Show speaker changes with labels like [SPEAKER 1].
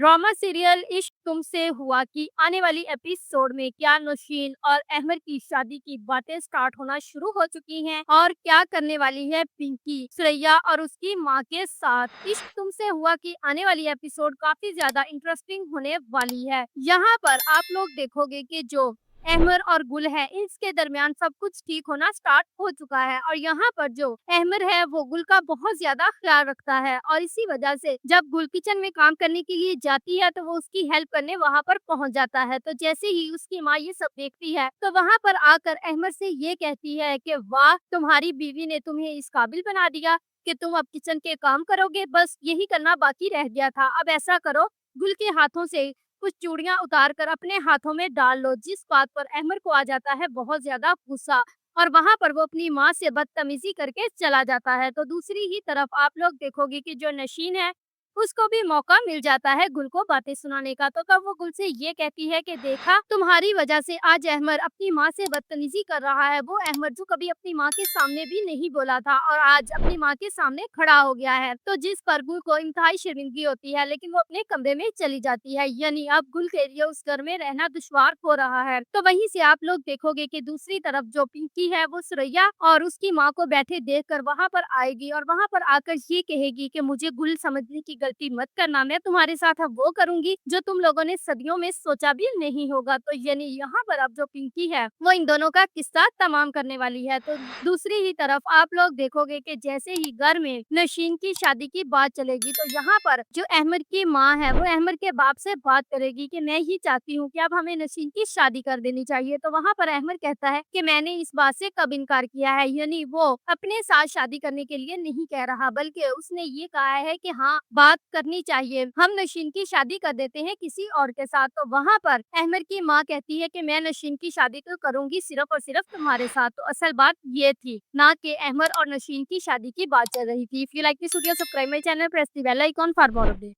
[SPEAKER 1] Drama serial इश्क तुमसे हुआ की आने वाली एपिसोड में क्या नौशीन और अहमद की शादी की बातें स्टार्ट होना शुरू हो चुकी हैं और क्या करने वाली है पिंकी सुरैया और उसकी माँ के साथ। इश्क तुमसे हुआ की आने वाली एपिसोड काफी ज्यादा इंटरेस्टिंग होने वाली है। यहाँ पर आप लोग देखोगे कि जो अहमर और गुल है इसके दरमियान सब कुछ ठीक होना स्टार्ट हो चुका है और यहाँ पर जो अहमर है वो गुल का बहुत ज्यादा ख्याल रखता है और इसी वजह से जब गुल किचन में काम करने के लिए जाती है तो वो उसकी हेल्प करने वहां पर पहुंच जाता है। तो जैसे ही उसकी माँ ये सब देखती है तो वहां पर आकर अहमर से ये कहती है कि वाह, तुम्हारी बीवी ने तुम्हें इस काबिल बना दिया कि तुम अब किचन के काम करोगे, बस यही करना बाकी रह गया था। अब ऐसा करो, गुल के हाथों से कुछ चूड़ियां उतार कर अपने हाथों में डाल लो। जिस बात पर अहमद को आ जाता है बहुत ज्यादा गुस्सा और वहां पर वो अपनी माँ से बदतमीजी करके चला जाता है। तो दूसरी ही तरफ आप लोग देखोगे कि जो नशीन है उसको भी मौका मिल जाता है गुल को बातें सुनाने का। तो कब वो गुल से ये कहती है कि देखा, तुम्हारी वजह से आज अहमद अपनी माँ से बदतमीजी कर रहा है। वो अहमद जो कभी अपनी माँ के सामने भी नहीं बोला था और आज अपनी माँ के सामने खड़ा हो गया है। तो जिस पर गुल को इंतहाई शर्मिंदगी होती है लेकिन वो अपने कमरे में चली जाती है, यानी अब गुल के लिए उस घर में रहना दुश्वार हो रहा है। तो वहीं से आप लोग देखोगे कि दूसरी तरफ जो पिंकी है वो सुरैया और उसकी माँ को बैठे देख कर वहां पर आएगी और वहां पर आकर ये कहेगी कि मुझे गुल समझने की गलती मत करना, मैं तुम्हारे साथ अब वो करूंगी जो तुम लोगों ने सदियों में सोचा भी नहीं होगा। तो यानी यहाँ पर अब जो पिंकी है वो इन दोनों का किस्सा तमाम करने वाली है। तो दूसरी ही तरफ आप लोग देखोगे कि जैसे ही घर में नशीन की शादी की बात चलेगी तो यहाँ पर जो अहमद की माँ है वो अहमद के बाप से बात करेगी कि मैं ही चाहती हूँ कि अब हमें नशीन की शादी कर देनी चाहिए। तो वहाँ पर अहमद कहता है कि मैंने इस बात से कब इनकार किया है, यानी वो अपने साथ शादी करने के लिए नहीं कह रहा बल्कि उसने ये कहा है कि हाँ, बात करनी चाहिए, हम नशीन की शादी कर देते हैं किसी और के साथ। तो वहाँ पर अहमद की माँ कहती है कि मैं नशीन की शादी तो करूंगी सिर्फ और सिर्फ तुम्हारे साथ। तो असल बात ये थी, ना कि अहमद और नशीन की शादी की बात चल रही थी। If you like this video, subscribe my channel, press the bell icon for more update.